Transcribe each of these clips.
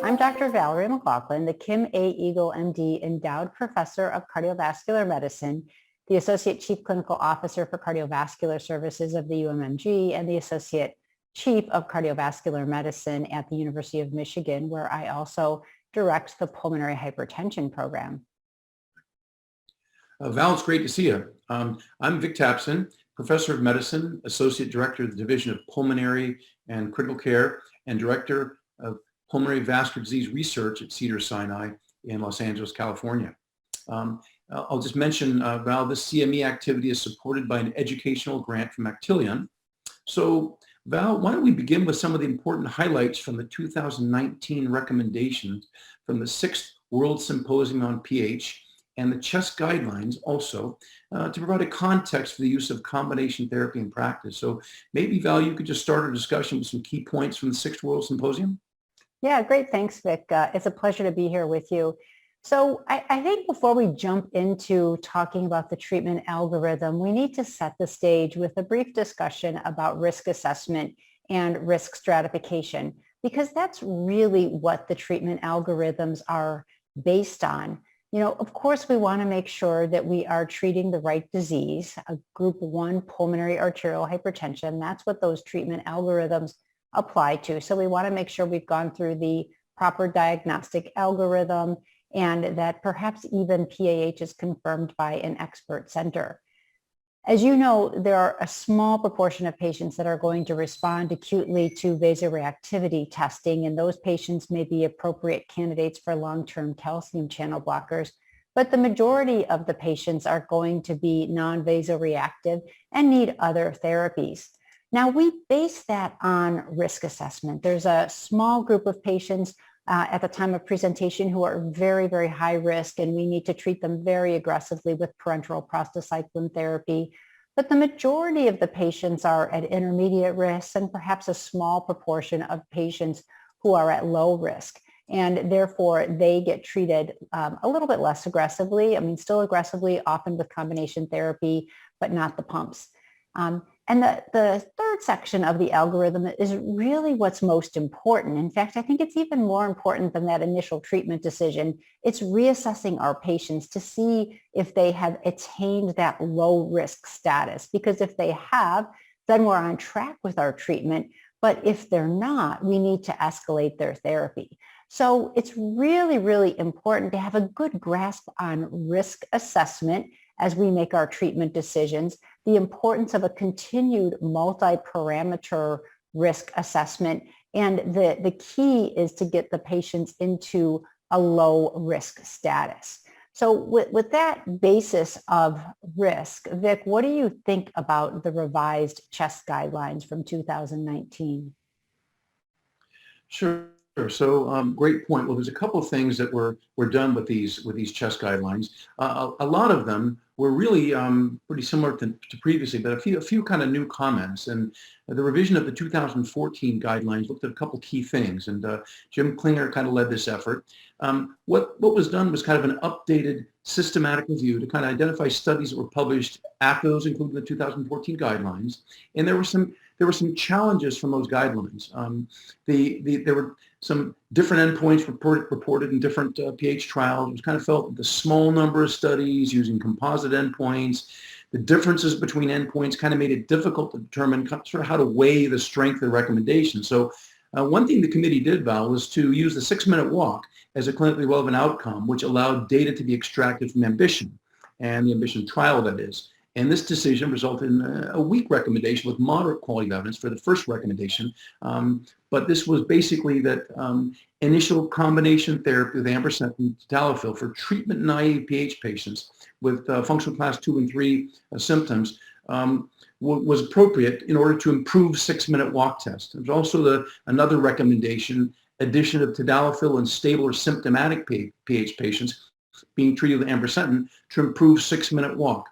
I'm Dr. Vallerie McLaughlin, the Kim A. Eagle, MD, Endowed Professor of Cardiovascular Medicine, the Associate Chief Clinical Officer for Cardiovascular Services of the UMMG, and the Associate Chief of Cardiovascular Medicine at the University of Michigan, where I also direct the Pulmonary Hypertension Program. Val, it's great to see you. I'm Vic Tapson, Professor of Medicine, Associate Director of the Division of Pulmonary and Critical Care, and Director of Pulmonary Vascular Disease Research at Cedars-Sinai in Los Angeles, California. I'll just mention, Val, this CME activity is supported by an educational grant from Actelion. So, Val, why don't we begin with some of the important highlights from the 2019 recommendations from the 6th World Symposium on PH and the CHEST guidelines also to provide a context for the use of combination therapy in practice. So maybe, Val, you could just start our discussion with some key points from the 6th World Symposium. Yeah, great. Thanks, Vic. It's a pleasure to be here with you. So I think before we jump into talking about the treatment algorithm, we need to set the stage with a brief discussion about risk assessment and risk stratification, because that's really what the treatment algorithms are based on. You know, of course, we want to make sure that we are treating the right disease, a group 1 pulmonary arterial hypertension. That's what those treatment algorithms apply to. So we want to make sure we've gone through the proper diagnostic algorithm and that perhaps even PAH is confirmed by an expert center. As you know, there are a small proportion of patients that are going to respond acutely to vasoreactivity testing, and those patients may be appropriate candidates for long-term calcium channel blockers. But the majority of the patients are going to be non-vasoreactive and need other therapies. Now, we base that on risk assessment. There's a small group of patients at the time of presentation who are very, very high risk, and we need to treat them very aggressively with parenteral prostacyclin therapy. But the majority of the patients are at intermediate risk, and perhaps a small proportion of patients who are at low risk. And therefore, they get treated a little bit less aggressively. I mean, still aggressively, often with combination therapy, but not the pumps. And the third section of the algorithm is really what's most important. In fact, I think it's even more important than that initial treatment decision. It's reassessing our patients to see if they have attained that low risk status. Because if they have, then we're on track with our treatment. But if they're not, we need to escalate their therapy. So it's really, really important to have a good grasp on risk assessment as we make our treatment decisions, the importance of a continued multi-parameter risk assessment, and the key is to get the patients into a low risk status. So with that basis of risk, Vic, what do you think about the revised CHEST guidelines from 2019? Sure. So great point. Well, there's a couple of things that were done with these CHEST guidelines. A lot of them were really pretty similar to previously, but a few kind of new comments. And the revision of the 2014 guidelines looked at a couple key things, and Jim Klinger kind of led this effort. What was done was kind of an updated systematic review to kind of identify studies that were published after those, including the 2014 guidelines, and there were some challenges from those guidelines. There were some different endpoints reported in different PH trials. It was kind of felt that the small number of studies using composite endpoints, the differences between endpoints kind of made it difficult to determine sort of how to weigh the strength of the recommendation. So one thing the committee did, Val, was to use the 6-minute walk as a clinically relevant outcome, which allowed data to be extracted from Ambition, and the Ambition trial, that is. And this decision resulted in a weak recommendation with moderate quality of evidence for the first recommendation. But this was basically that initial combination therapy with ambrisentan and tadalafil for treatment-naive PH patients with functional class 2 and 3 symptoms was appropriate in order to improve 6-minute walk test. There's also another recommendation, addition of tadalafil in stable or symptomatic PH patients being treated with ambrisentan to improve 6-minute walk.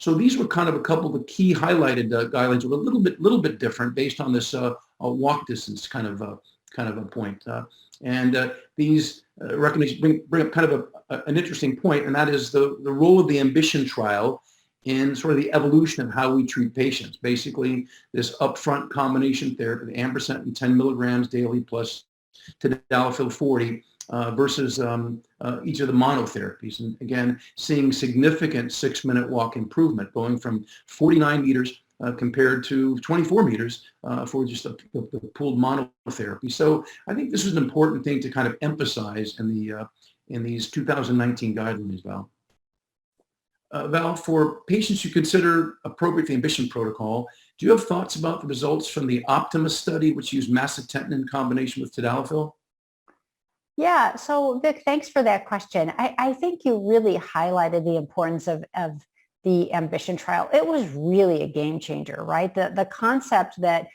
So these were kind of a couple of the key highlighted guidelines, were a little bit different based on this walk distance kind of a point. These recommendations bring up kind of an interesting point, and that is the role of the Ambition trial in sort of the evolution of how we treat patients. Basically, this upfront combination therapy, the ambrisentan 10 milligrams daily plus tadalafil 40 versus each of the monotherapies. And again, seeing significant 6-minute walk improvement, going from 49 meters compared to 24 meters for just the pooled monotherapy. So I think this is an important thing to kind of emphasize in these 2019 guidelines, Val. Val, for patients who consider appropriate the ambition protocol, do you have thoughts about the results from the Optimus study, which used macitentan in combination with tadalafil? Yeah, so Vic, thanks for that question. I think you really highlighted the importance of the ambition trial. It was really a game changer, right? The concept that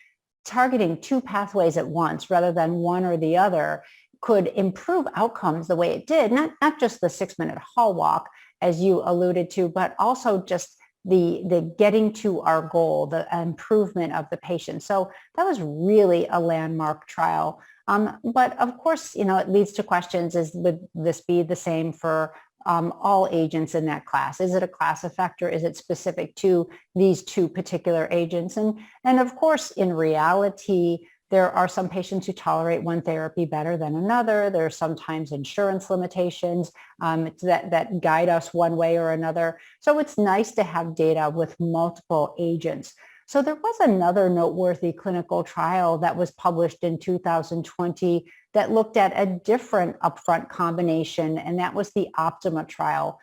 targeting two pathways at once rather than one or the other could improve outcomes the way it did, not just the 6-minute hall walk, as you alluded to, but also just the getting to our goal, the improvement of the patient. So that was really a landmark trial. But of course, it leads to questions, would this be the same for all agents in that class? Is it a class effect or is it specific to these two particular agents? And of course, in reality, there are some patients who tolerate one therapy better than another. There are sometimes insurance limitations that guide us one way or another. So it's nice to have data with multiple agents. So there was another noteworthy clinical trial that was published in 2020 that looked at a different upfront combination, and that was the Optima trial.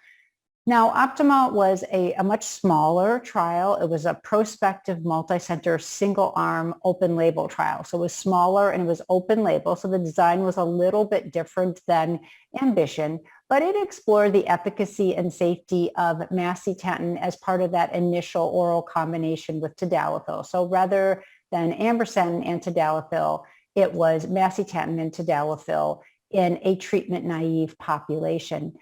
Now, Optima was a much smaller trial. It was a prospective, multicenter, single-arm, open-label trial. So it was smaller and it was open-label. So the design was a little bit different than Ambition, but it explored the efficacy and safety of macitentan as part of that initial oral combination with tadalafil. So rather than ambrisentan and tadalafil, it was macitentan and tadalafil in a treatment-naive population.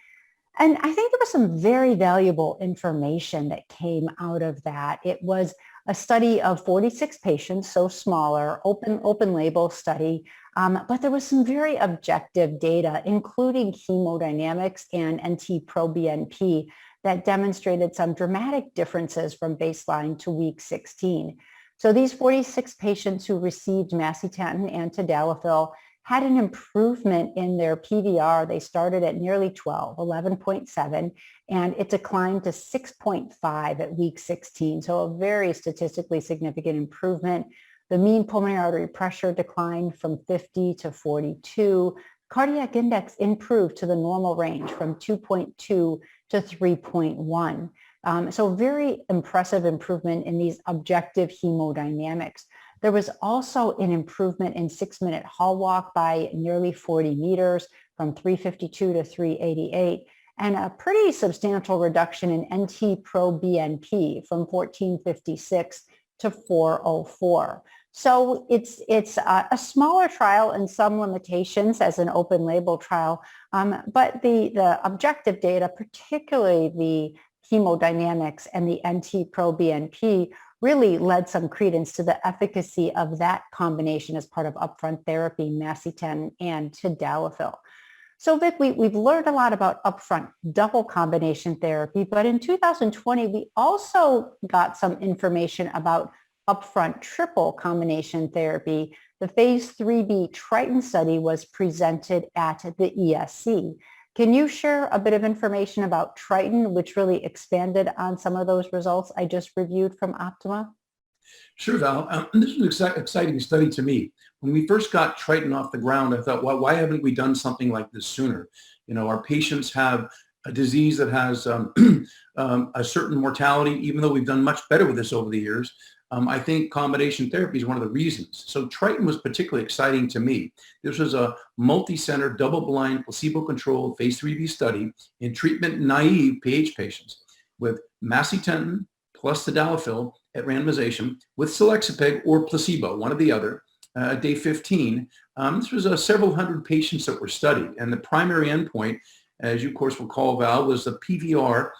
And I think there was some very valuable information that came out of that. It was a study of 46 patients, so smaller, open label study, but there was some very objective data, including hemodynamics and NT-proBNP, that demonstrated some dramatic differences from baseline to week 16. So these 46 patients who received macitentan and tadalafil had an improvement in their PVR. They started at nearly 12, 11.7, and it declined to 6.5 at week 16. So a very statistically significant improvement. The mean pulmonary artery pressure declined from 50 to 42. Cardiac index improved to the normal range from 2.2 to 3.1. So very impressive improvement in these objective hemodynamics. There was also an improvement in 6-minute hall walk by nearly 40 meters from 352 to 388, and a pretty substantial reduction in NT-proBNP from 1456 to 404. So it's a smaller trial and some limitations as an open label trial, but the objective data, particularly the hemodynamics and the NT-proBNP, really led some credence to the efficacy of that combination as part of upfront therapy, macitentan and tadalafil. So Vic, we've learned a lot about upfront double combination therapy, but in 2020, we also got some information about upfront triple combination therapy. The phase 3B Triton study was presented at the ESC. Can you share a bit of information about Triton, which really expanded on some of those results I just reviewed from Optima? Sure, Val. This was an exciting study to me. When we first got Triton off the ground, I thought, well, why haven't we done something like this sooner? Our patients have a disease that has a certain mortality, even though we've done much better with this over the years. I think combination therapy is one of the reasons. So Triton was particularly exciting to me. This was a multi-center, double-blind, placebo-controlled phase 3B study in treatment-naive PH patients with macitentan plus tadalafil at randomization with selexipag or placebo, one or the other, day 15. This was several hundred patients that were studied. And the primary endpoint, as you, of course, will recall, Val, was the PVR.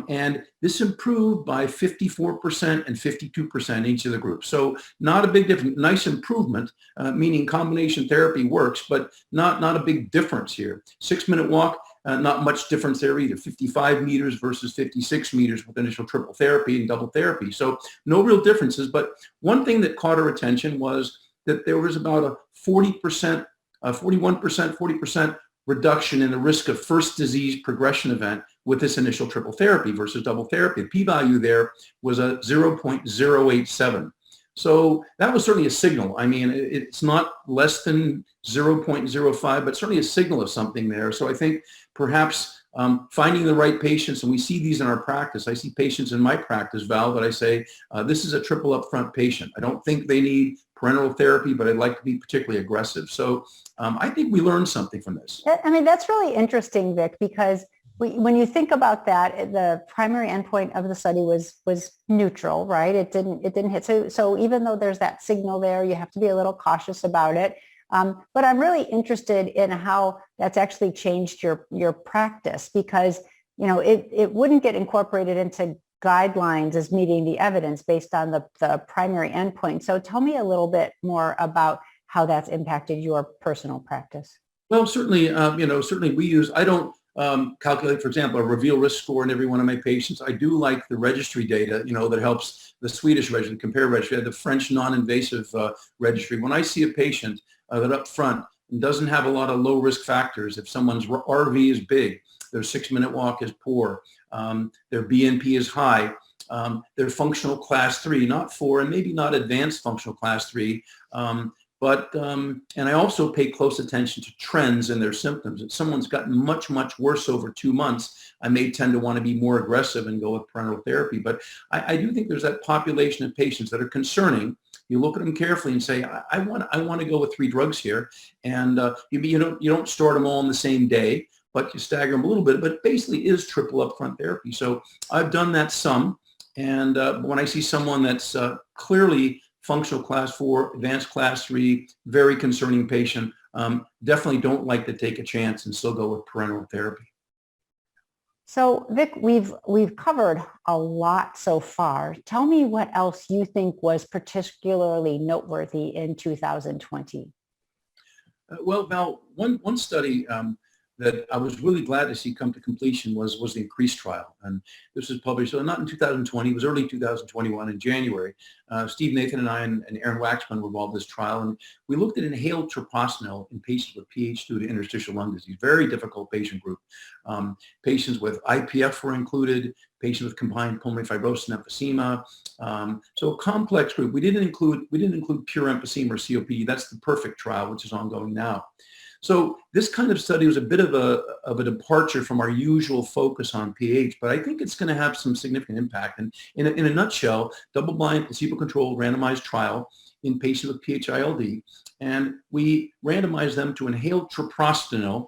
And this improved by 54% and 52% in each of the groups. So not a big difference, nice improvement, meaning combination therapy works, but not a big difference here. 6-minute walk, not much difference there either, 55 meters versus 56 meters with initial triple therapy and double therapy. So no real differences. But one thing that caught our attention was that there was about a 40% 41%, 40% reduction in the risk of first disease progression event with this initial triple therapy versus double therapy. The p-value there was a 0.087. So that was certainly a signal. I mean, it's not less than 0.05, but certainly a signal of something there. So I think perhaps finding the right patients, and we see these in our practice. I see patients in my practice, Val, that I say, this is a triple upfront patient. I don't think they need parental therapy, but I'd like to be particularly aggressive. So I think we learned something from this. I mean, that's really interesting, Vic, because when you think about that, the primary endpoint of the study was neutral, right? It didn't hit. So even though there's that signal there, you have to be a little cautious about it. But I'm really interested in how that's actually changed your practice, because it wouldn't get incorporated into guidelines as meeting the evidence based on the primary endpoint. So tell me a little bit more about how that's impacted your personal practice. Well, certainly, certainly we use, I don't calculate, for example, a reveal risk score in every one of my patients. I do like the registry data, that helps the Swedish registry, the compare registry, the French non-invasive registry. When I see a patient that up front doesn't have a lot of low risk factors, if someone's RV is big, their 6-minute walk is poor, their BNP is high, their functional class 3, not 4, and maybe not advanced functional class 3, but and I also pay close attention to trends in their symptoms. If someone's gotten much, much worse over 2 months, I may tend to want to be more aggressive and go with parental therapy. But I do think there's that population of patients that are concerning. You look at them carefully and say, I want to go with 3 drugs here, and you don't start them all on the same day, but you stagger them a little bit. But it basically is triple upfront therapy. So I've done that some, and when I see someone that's clearly functional class 4, advanced class 3, very concerning patient, definitely don't like to take a chance and still go with parental therapy. So Vic, we've covered a lot so far. Tell me what else you think was particularly noteworthy in 2020. Well, Val, one study that I was really glad to see come to completion was the INCREASE trial. And this was published, so not in 2020, it was early 2021 in January. Steve Nathan and I and Aaron Waxman were involved in this trial, and we looked at inhaled treprostinil in patients with PAH due to interstitial lung disease. Very difficult patient group. Patients with IPF were included, patients with combined pulmonary fibrosis and emphysema. So a complex group. We didn't include pure emphysema or COPD. That's the PERFECT trial, which is ongoing now. So this kind of study was a bit of a departure from our usual focus on PAH, but I think it's going to have some significant impact. And in a nutshell, double-blind, placebo-controlled, randomized trial in patients with PH-ILD, and we randomized them to inhaled treprostinil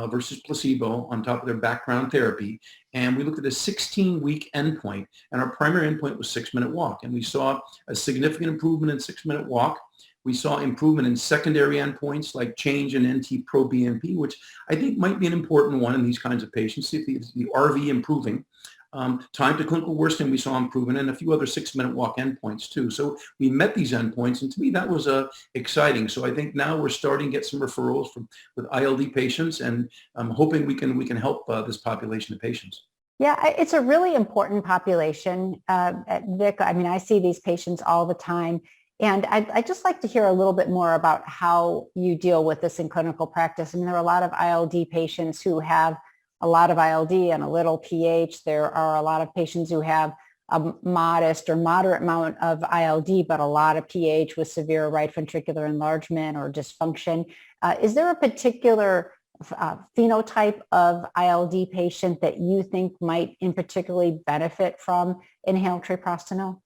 versus placebo on top of their background therapy. And we looked at a 16-week endpoint, and our primary endpoint was 6-minute walk. And we saw a significant improvement in 6-minute walk. We saw improvement in secondary endpoints like change in NT-proBNP, which I think might be an important one in these kinds of patients. See if the RV improving. Time to clinical worsening, we saw improvement, and a few other 6-minute walk endpoints too. So we met these endpoints, and to me that was exciting. So I think now we're starting to get some referrals with ILD patients, and I'm hoping we can help this population of patients. Yeah, it's a really important population, Vic. I mean, I see these patients all the time. And I'd just like to hear a little bit more about how you deal with this in clinical practice. I mean, there are a lot of ILD patients who have a lot of ILD and a little PH. There are a lot of patients who have a modest or moderate amount of ILD, but a lot of PH with severe right ventricular enlargement or dysfunction. Is there a particular phenotype of ILD patient that you think might in particularly benefit from inhaled treprostinil?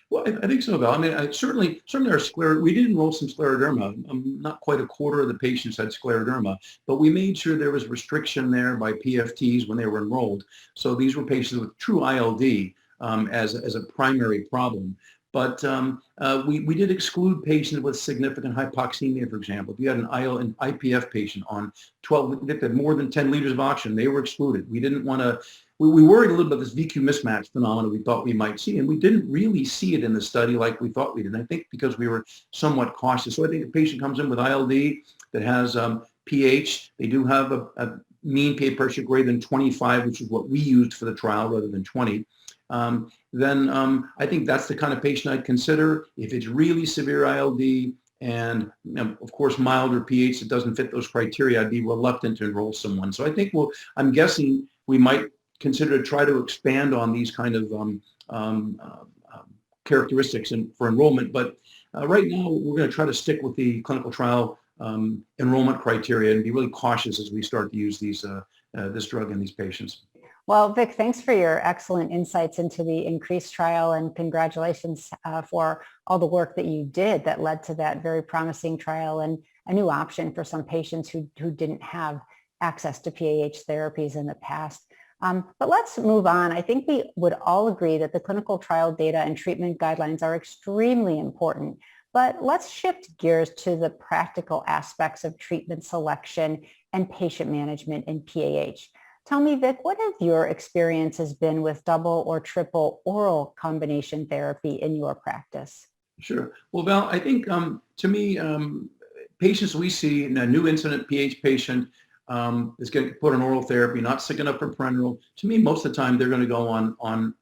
Well, I think so, Val. I mean, certainly our we did enroll some scleroderma. Not quite a quarter of the patients had scleroderma, but we made sure there was restriction there by PFTs when they were enrolled. So these were patients with true ILD as a primary problem. But we did exclude patients with significant hypoxemia, for example. If you had an IPF patient on 12, that had more than 10 liters of oxygen, they were excluded. We didn't want to. We worried a little about this VQ mismatch phenomenon we thought we might see, and we didn't really see it in the study like we thought we did. And I think because we were somewhat cautious. So I think a patient comes in with ILD that has PH, they do have a mean PA pressure greater than 25, which is what we used for the trial rather than 20. Then I think that's the kind of patient I'd consider. If it's really severe ILD, And of course, milder pH that doesn't fit those criteria, I'd be reluctant to enroll someone. So I think I'm guessing we might consider to try to expand on these kind of characteristics for enrollment. But right now, we're going to try to stick with the clinical trial enrollment criteria and be really cautious as we start to use this drug in these patients. Well, Vic, thanks for your excellent insights into the INCREASE trial, and congratulations for all the work that you did that led to that very promising trial and a new option for some patients who didn't have access to PAH therapies in the past. But let's move on. I think we would all agree that the clinical trial data and treatment guidelines are extremely important. But let's shift gears to the practical aspects of treatment selection and patient management in PAH. Tell me, Vic, what have your experiences been with double or triple oral combination therapy in your practice? Sure. Well, Val, I think to me, patients we see in a new incident PH patient is getting put on oral therapy, not sick enough for parenteral. To me, most of the time, they're going to go on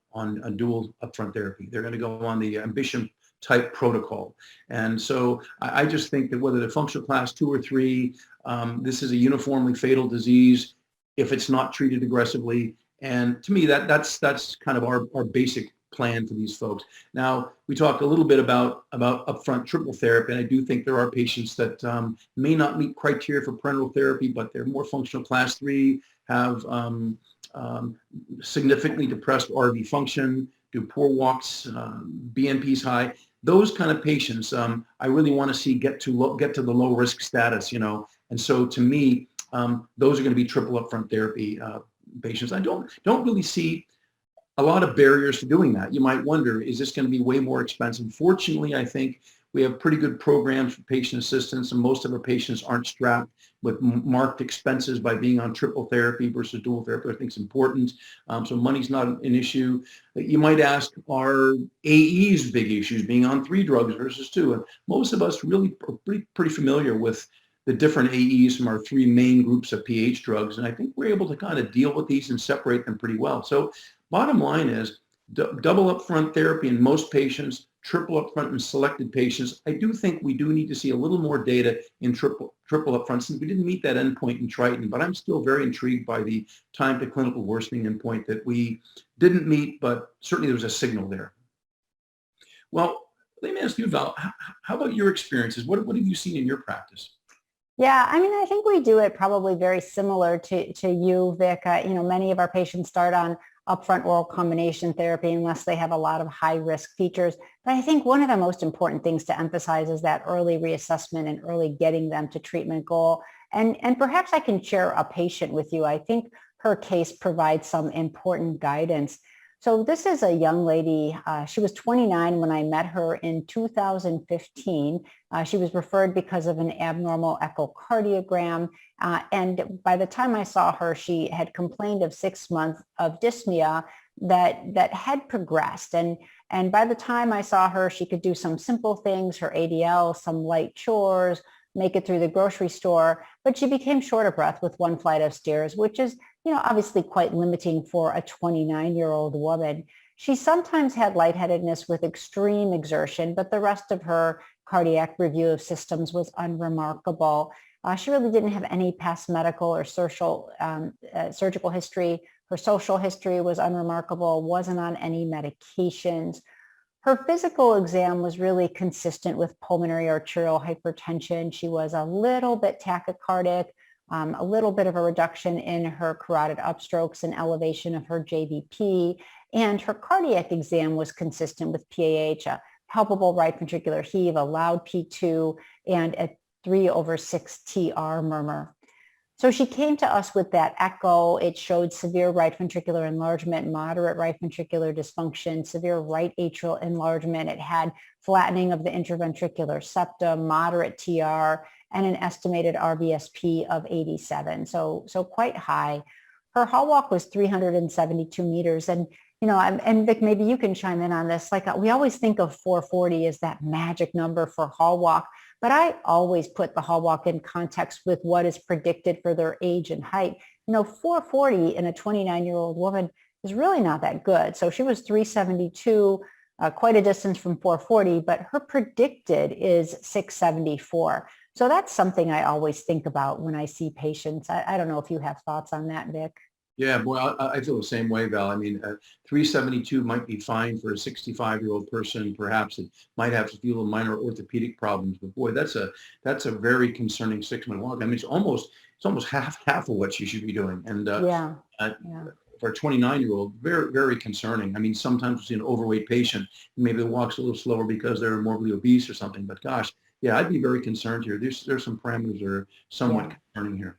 a dual upfront therapy. They're going to go on the ambition type protocol. And so I just think that whether they're functional class 2 or 3, this is a uniformly fatal disease if it's not treated aggressively. And to me, that's kind of our basic plan for these folks. Now, we talked a little bit about upfront triple therapy, and I do think there are patients that may not meet criteria for parenteral therapy, but they're more functional class 3, have significantly depressed RV function, do poor walks, BNP's high. Those kind of patients, I really want to see get to the low risk status, And so to me, those are going to be triple upfront therapy patients. I don't really see a lot of barriers to doing that. You might wonder, is this going to be way more expensive? Fortunately, I think we have pretty good programs for patient assistance, and most of our patients aren't strapped with marked expenses by being on triple therapy versus dual therapy. I think it's important. So money's not an issue. You might ask, are AEs big issues, being on 3 drugs versus 2? And most of us really are pretty familiar with the different AEs from our 3 main groups of PH drugs. And I think we're able to kind of deal with these and separate them pretty well. So bottom line is double upfront therapy in most patients, triple upfront in selected patients. I do think we do need to see a little more data in triple upfront, since we didn't meet that endpoint in Triton, but I'm still very intrigued by the time to clinical worsening endpoint that we didn't meet, but certainly there was a signal there. Well, let me ask you, Val, how about your experiences? What have you seen in your practice? Yeah, I mean, I think we do it probably very similar to you, Vic. Many of our patients start on upfront oral combination therapy unless they have a lot of high risk features. But I think one of the most important things to emphasize is that early reassessment and early getting them to treatment goal. And perhaps I can share a patient with you. I think her case provides some important guidance. So this is a young lady. She was 29 when I met her in 2015. She was referred because of an abnormal echocardiogram. And by the time I saw her, she had complained of 6 months of dyspnea that had progressed. And by the time I saw her, she could do some simple things, her ADL, some light chores, make it through the grocery store, but she became short of breath with 1 flight of stairs, which is, obviously quite limiting for a 29-year-old woman. She sometimes had lightheadedness with extreme exertion, but the rest of her cardiac review of systems was unremarkable. She really didn't have any past medical or surgical history. Her social history was unremarkable, wasn't on any medications. Her physical exam was really consistent with pulmonary arterial hypertension. She was a little bit tachycardic, a little bit of a reduction in her carotid upstrokes and elevation of her JVP, and her cardiac exam was consistent with PAH, a palpable right ventricular heave, a loud P2, and a 3/6 TR murmur. So she came to us with that echo. It showed severe right ventricular enlargement, moderate right ventricular dysfunction, severe right atrial enlargement. It had flattening of the interventricular septum, moderate TR, and an estimated RVSP of 87. So quite high. Her hall walk was 372 meters. And, and Vic, maybe you can chime in on this. Like we always think of 440 as that magic number for hall walk, but I always put the hall walk in context with what is predicted for their age and height. 440 in a 29-year-old woman is really not that good. So she was 372. quite a distance from 440, but her predicted is 674. So that's something I always think about when I see patients. I don't know if you have thoughts on that, Vic. Yeah, boy, I feel the same way, Val. I mean, 372 might be fine for a 65-year-old person. Perhaps it might have a few minor orthopedic problems, but boy, that's a very concerning 6-minute walk. I mean, it's almost half of what she should be doing. And Yeah, uh, yeah. for a 29-year-old, very, very concerning. I mean, sometimes you see an overweight patient, maybe the walk's a little slower because they're morbidly obese or something. But gosh, yeah, I'd be very concerned here. There's some parameters that are somewhat Yeah. concerning here.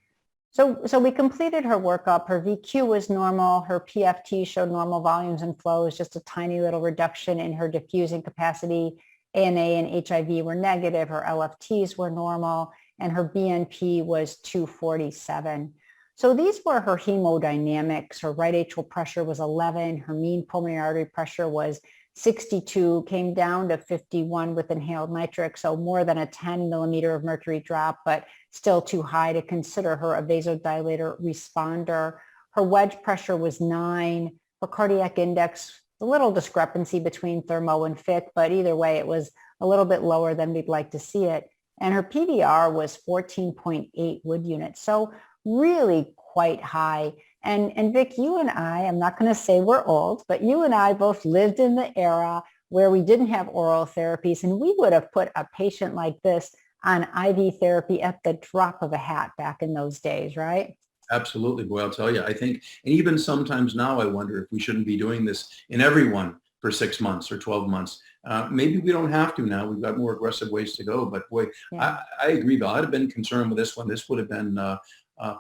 So we completed her workup. Her VQ was normal. Her PFT showed normal volumes and flows, just a tiny little reduction in her diffusing capacity. ANA and HIV were negative. Her LFTs were normal, and her BNP was 247. So these were her hemodynamics. Her right atrial pressure was 11. Her mean pulmonary artery pressure was 62, came down to 51 with inhaled nitric, so more than a 10 millimeter of mercury drop, but still too high to consider her a vasodilator responder. Her wedge pressure was 9. Her cardiac index, a little discrepancy between thermo and FIC, but either way, it was a little bit lower than we'd like to see it. And her PVR was 14.8 Wood units, so really quite high. And Vic, you and I'm not going to say we're old, but you and I both lived in the era where we didn't have oral therapies, and we would have put a patient like this on IV therapy at the drop of a hat back in those days, right? Absolutely. Boy, I'll tell you, I think, and even sometimes now I wonder if we shouldn't be doing this in everyone for 6 months or 12 months. Maybe we don't have to now. We've got more aggressive ways to go. But boy, Yeah. I agree, Bill. I'd have been concerned with this one. This would have been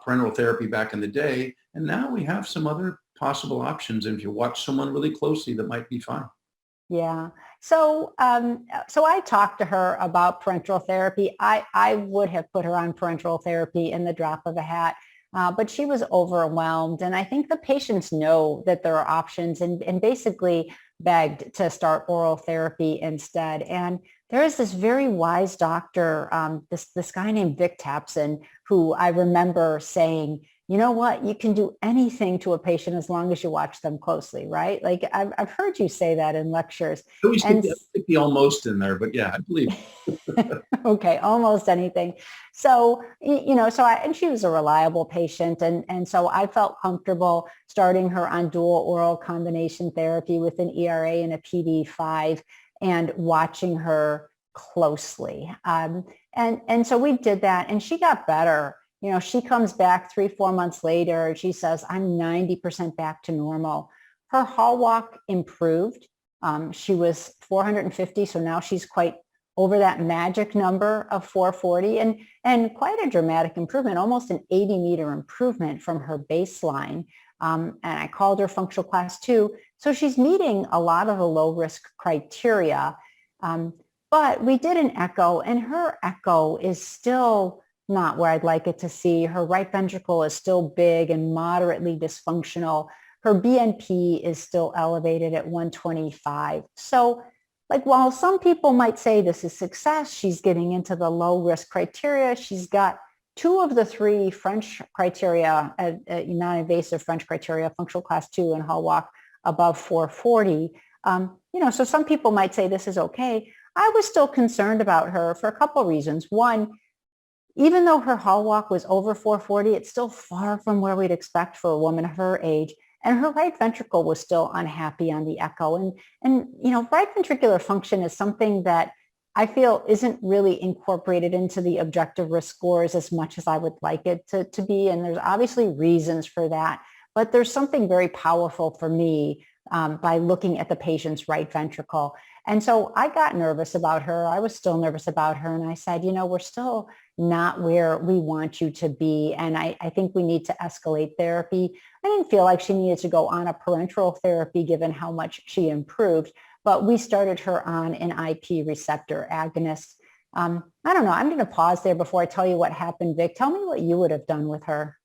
parental therapy back in the day. And now we have some other possible options. And if you watch someone really closely, that might be fine. Yeah. So I talked to her about parenteral therapy. I would have put her on parenteral therapy in the drop of a hat, but she was overwhelmed. And I think the patients know that there are options and basically begged to start oral therapy instead. And there is this very wise doctor, this guy named Vic Tapson, who I remember saying, you know what, you can do anything to a patient as long as you watch them closely, right? Like I've heard you say that in lectures. I always And stick the almost in there, but yeah, I believe. okay, almost anything. So, and she was a reliable patient. And so I felt comfortable starting her on dual oral combination therapy with an ERA and a PD5 and watching her closely. And so we did that and she got better. She comes back 3-4 months later. She says, I'm 90% back to normal. Her hall walk improved. She was 450. So now she's quite over that magic number of 440 and quite a dramatic improvement, almost an 80-meter improvement from her baseline. And I called her functional class 2. So she's meeting a lot of the low risk criteria. But we did an echo and her echo is still not where I'd like it to see. Her right ventricle is still big and moderately dysfunctional. Her BNP is still elevated at 125. So while some people might say this is success, she's getting into the low risk criteria. She's got 2 of the 3 French criteria, non-invasive French criteria, functional class 2 and hall walk above 440. So some people might say this is okay. I was still concerned about her for a couple of reasons. One, even though her hall walk was over 440, it's still far from where we'd expect for a woman her age. And her right ventricle was still unhappy on the echo. And right ventricular function is something that I feel isn't really incorporated into the objective risk scores as much as I would like it to be. And there's obviously reasons for that. But there's something very powerful for me by looking at the patient's right ventricle. And so I got nervous about her. I was still nervous about her. And I said, we're still not where we want you to be. And I think we need to escalate therapy. I didn't feel like she needed to go on a parenteral therapy given how much she improved, but we started her on an IP receptor agonist. I don't know. I'm going to pause there before I tell you what happened, Vic. Tell me what you would have done with her.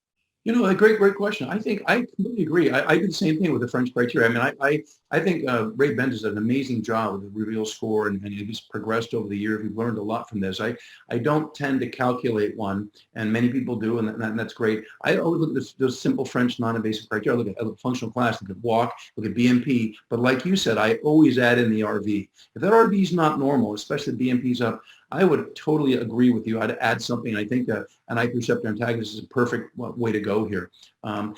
A great question. I think I completely agree. I did the same thing with the French criteria. I mean, I think Ray Benz does an amazing job with the reveal score, and he's progressed over the years. We've learned a lot from this. I don't tend to calculate one, and many people do, and that's great. I always look at those simple French non-invasive criteria. I look at functional class, look at walk, look at BMP. But like you said, I always add in the RV. If that RV is not normal, especially the BMP's up, I would totally agree with you. I'd add something. I think an IP receptor antagonist is a perfect way to go here. And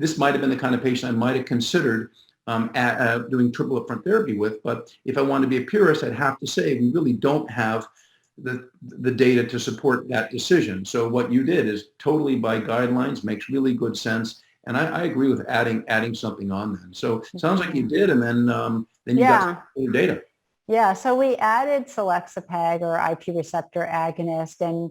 this might have been the kind of patient I might have considered doing triple upfront therapy with. But if I wanted to be a purist, I'd have to say we really don't have the data to support that decision. So what you did is totally by guidelines, makes really good sense. And I agree with adding something on then. So it sounds like you did, and then you got some data. Yeah, so we added selexipag or IP receptor agonist, and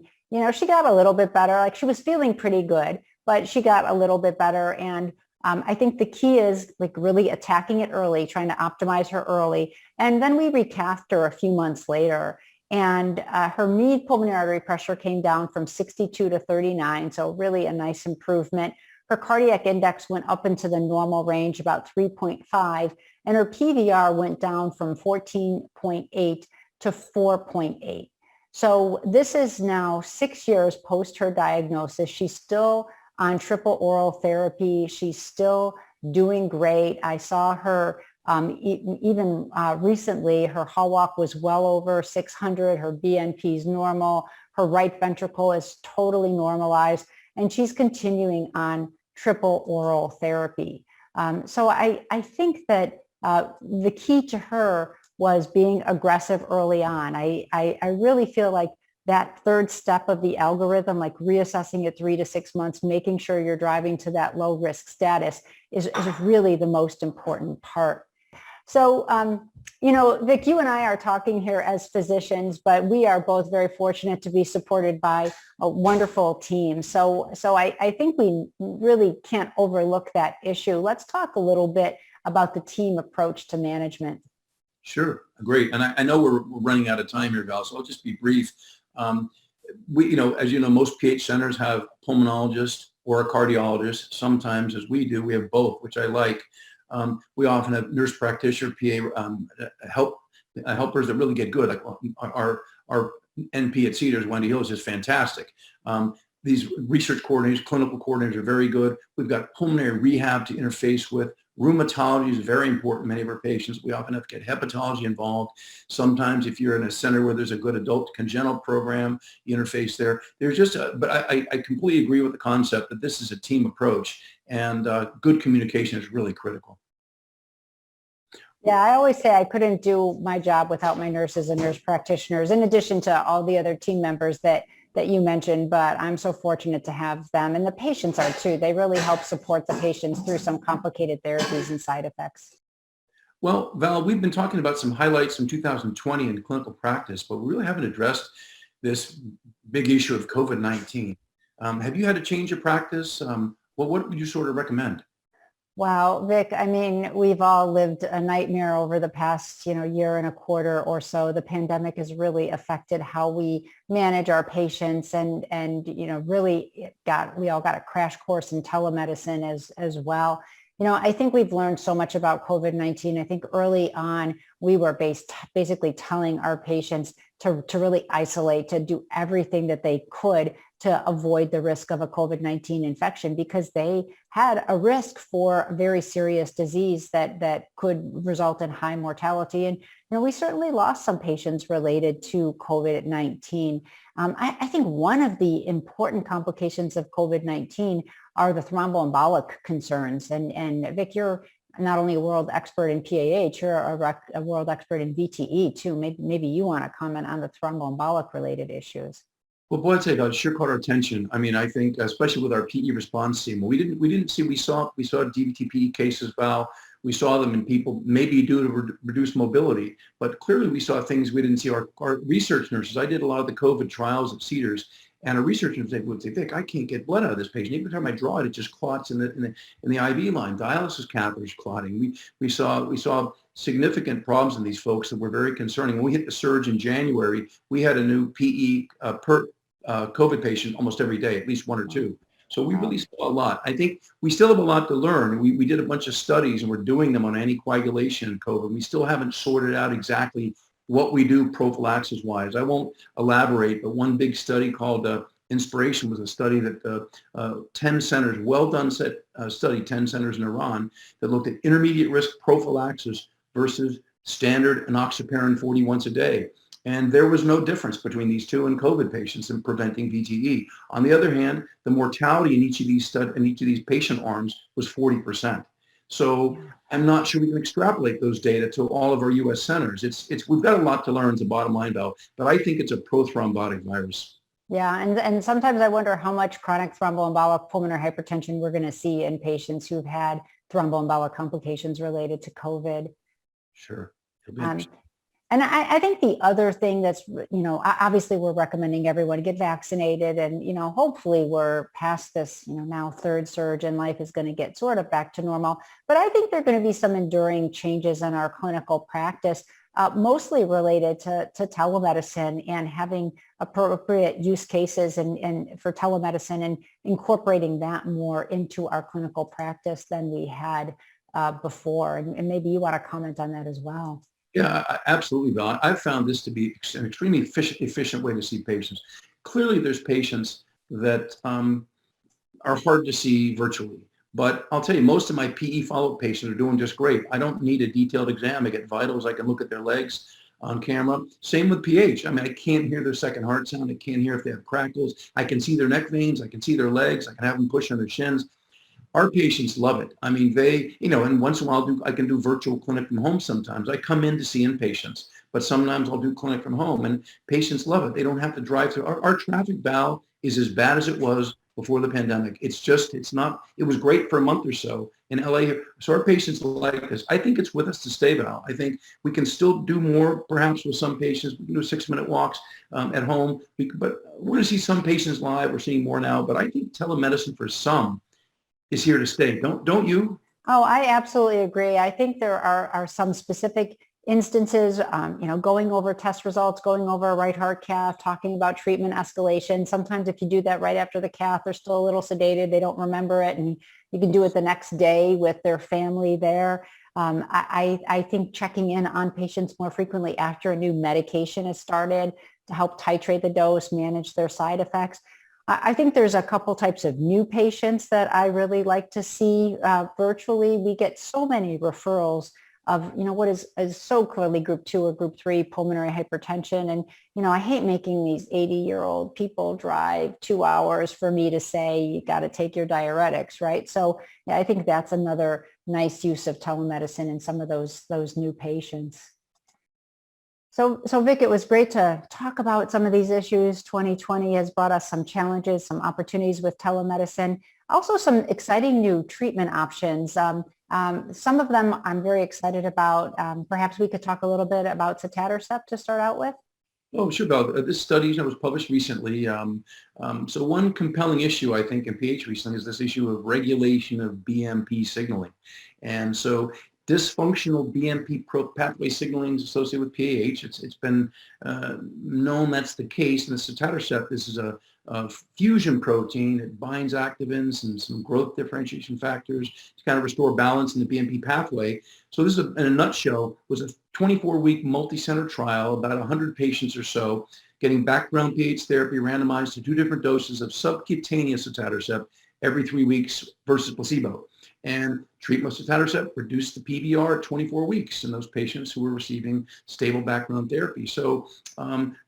she got a little bit better. Like, she was feeling pretty good, but she got a little bit better. And I think the key is like really attacking it early, trying to optimize her early. And then we recapped her a few months later, and her mean pulmonary artery pressure came down from 62 to 39. So really a nice improvement. Her cardiac index went up into the normal range, about 3.5. And her PVR went down from 14.8 to 4.8. So this is now 6 years post her diagnosis. She's still on triple oral therapy. She's still doing great. I saw her even recently. Her hall walk was well over 600. Her BNP is normal. Her right ventricle is totally normalized. And she's continuing on triple oral therapy. So I think that the key to her was being aggressive early on. I really feel like that third step of the algorithm, like reassessing at 3 to 6 months, making sure you're driving to that low risk status is really the most important part. So, Vic, you and I are talking here as physicians, but we are both very fortunate to be supported by a wonderful team. So I think we really can't overlook that issue. Let's talk a little bit about the team approach to management. Sure, great. And I know we're running out of time here, Val, so I'll just be brief. As you know, most PH centers have a pulmonologist or a cardiologist. Sometimes, as we do, we have both, which I like. We often have nurse practitioner, PA helpers that really get good. Like our NP at Cedars, Wendy Hill, is just fantastic. These research coordinators, clinical coordinators are very good. We've got pulmonary rehab to interface with. Rheumatology is very important in many of our patients. We often have to get hepatology involved. Sometimes if you're in a center where there's a good adult congenital program, you interface there. But I completely agree with the concept that this is a team approach, and good communication is really critical. Yeah, I always say I couldn't do my job without my nurses and nurse practitioners, in addition to all the other team members that you mentioned, but I'm so fortunate to have them. And the patients are too. They really help support the patients through some complicated therapies and side effects. Well, Val, we've been talking about some highlights from 2020 in clinical practice, but we really haven't addressed this big issue of COVID-19. Have you had to change your practice? What would you sort of recommend? Wow, Vic, I mean, we've all lived a nightmare over the past, year and a quarter or so. The pandemic has really affected how we manage our patients, and really we all got a crash course in telemedicine as well. I think we've learned so much about COVID-19. I think early on, we were basically telling our patients to really isolate, to do everything that they could to avoid the risk of a COVID-19 infection, because they had a risk for a very serious disease that could result in high mortality. And we certainly lost some patients related to COVID-19. I think one of the important complications of COVID-19 are the thromboembolic concerns. And Vic, you're not only a world expert in PAH, you're a world expert in VTE too. Maybe you want to comment on the thromboembolic related issues. Well, boy, I'd say that sure caught our attention. I mean, I think especially with our PE response team, we saw DVT-PE cases, Val. We saw them in people maybe due to reduced mobility, but clearly we saw things we didn't see. Our research nurses, I did a lot of the COVID trials at Cedars, and a research nurse would say, Vic, I can't get blood out of this patient. Every time I draw it, it just clots in the IV line. Dialysis catheters clotting. We saw significant problems in these folks that were very concerning. When we hit the surge in January, we had a new PE per COVID patient almost every day, at least one or two. So we Wow. really saw a lot. I think we still have a lot to learn. We did a bunch of studies and we're doing them on anticoagulation in COVID. We still haven't sorted out exactly what we do prophylaxis wise. I won't elaborate, but one big study called Inspiration was a study that 10 centers, well done study, 10 centers in Iran that looked at intermediate risk prophylaxis versus standard enoxaparin 40 once a day. And there was no difference between these two in COVID patients in preventing VTE. On the other hand, the mortality in each of these patient arms was 40%. So I'm not sure we can extrapolate those data to all of our U.S. centers. We've got a lot to learn, is the bottom line, Val, but I think it's a prothrombotic virus. Yeah, and sometimes I wonder how much chronic thromboembolic pulmonary hypertension we're going to see in patients who've had thromboembolic complications related to COVID. Sure. Um, and I think the other thing that's, obviously we're recommending everyone get vaccinated and, hopefully we're past this, now third surge and life is going to get sort of back to normal. But I think there are going to be some enduring changes in our clinical practice, mostly related to telemedicine and having appropriate use cases and for telemedicine and incorporating that more into our clinical practice than we had before. And maybe you want to comment on that as well. Yeah, absolutely, Val. I've found this to be an extremely efficient way to see patients. Clearly, there's patients that are hard to see virtually. But I'll tell you, most of my PE follow-up patients are doing just great. I don't need a detailed exam. I get vitals. I can look at their legs on camera. Same with PH. I mean, I can't hear their second heart sound. I can't hear if they have crackles. I can see their neck veins. I can see their legs. I can have them push on their shins. Our patients love it. I mean, and once in a while I can do virtual clinic from home sometimes. I come in to see inpatients, but sometimes I'll do clinic from home and patients love it. They don't have to drive through. Our traffic, Val, is as bad as it was before the pandemic. It was great for a month or so in LA. So our patients like this. I think it's with us to stay, Val. I think we can still do more perhaps with some patients. We can do 6-minute walks at home, but we're going to see some patients live. We're seeing more now, but I think telemedicine for some is here to stay. Don't you? Oh, I absolutely agree. I think there are some specific instances, going over test results, going over a right heart cath, talking about treatment escalation. Sometimes if you do that right after the cath, they're still a little sedated. They don't remember it. And you can do it the next day with their family there. I think checking in on patients more frequently after a new medication is started to help titrate the dose, manage their side effects. I think there's a couple types of new patients that I really like to see virtually. We get so many referrals of, what is so clearly group 2 or group 3 pulmonary hypertension. And, I hate making these 80-year-old people drive 2 hours for me to say, you got to take your diuretics, right? So yeah, I think that's another nice use of telemedicine in some of those new patients. So Vic, it was great to talk about some of these issues. 2020 has brought us some challenges, some opportunities with telemedicine, also some exciting new treatment options. Some of them I'm very excited about. Perhaps we could talk a little bit about sotatercept to start out with. Oh, sure, Val. This study was published recently. So one compelling issue, I think, in PH recently is this issue of regulation of BMP signaling. And so dysfunctional BMP pathway signaling is associated with PAH. It's been known that's the case. And the sotatercept, this is a fusion protein. It binds activins and some growth differentiation factors to kind of restore balance in the BMP pathway. So this is, in a nutshell, was a 24-week multi-center trial, about 100 patients or so, getting background PAH therapy randomized to 2 different doses of subcutaneous sotatercept every 3 weeks versus placebo. And treatment with sotatercept reduced the PVR at 24 weeks in those patients who were receiving stable background therapy. So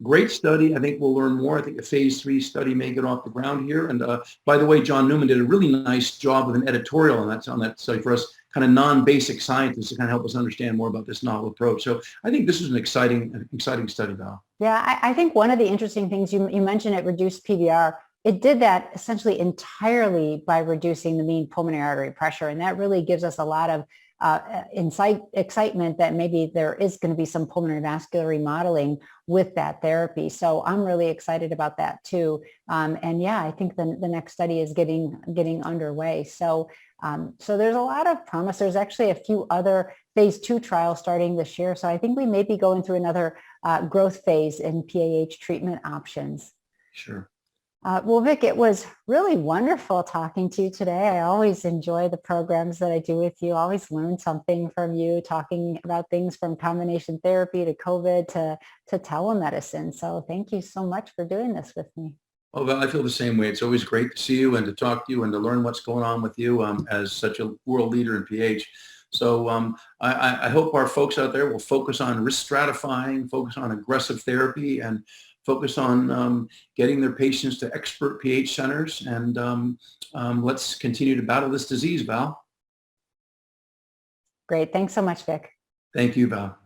great study. I think we'll learn more. I think a phase 3 study may get off the ground here. And by the way, John Newman did a really nice job with an editorial on that study for us, kind of non-basic scientists to kind of help us understand more about this novel approach. So I think this is an exciting study, Val. Yeah, I think one of the interesting things you mentioned, it reduced PVR. It did that essentially entirely by reducing the mean pulmonary artery pressure. And that really gives us a lot of excitement that maybe there is going to be some pulmonary vascular remodeling with that therapy. So I'm really excited about that too. And yeah, I think the next study is getting underway. So there's a lot of promise. There's actually a few other phase 2 trials starting this year. So I think we may be going through another growth phase in PAH treatment options. Sure. Well, Vic, it was really wonderful talking to you today. I always enjoy the programs that I do with you. I always learn something from you, talking about things from combination therapy to COVID to telemedicine. So thank you so much for doing this with me. Oh, well, I feel the same way. It's always great to see you and to talk to you and to learn what's going on with you as such a world leader in PH. So I hope our folks out there will focus on risk stratifying, focus on aggressive therapy, and focus on getting their patients to expert PH centers. And let's continue to battle this disease, Val. Great. Thanks so much, Vic. Thank you, Val.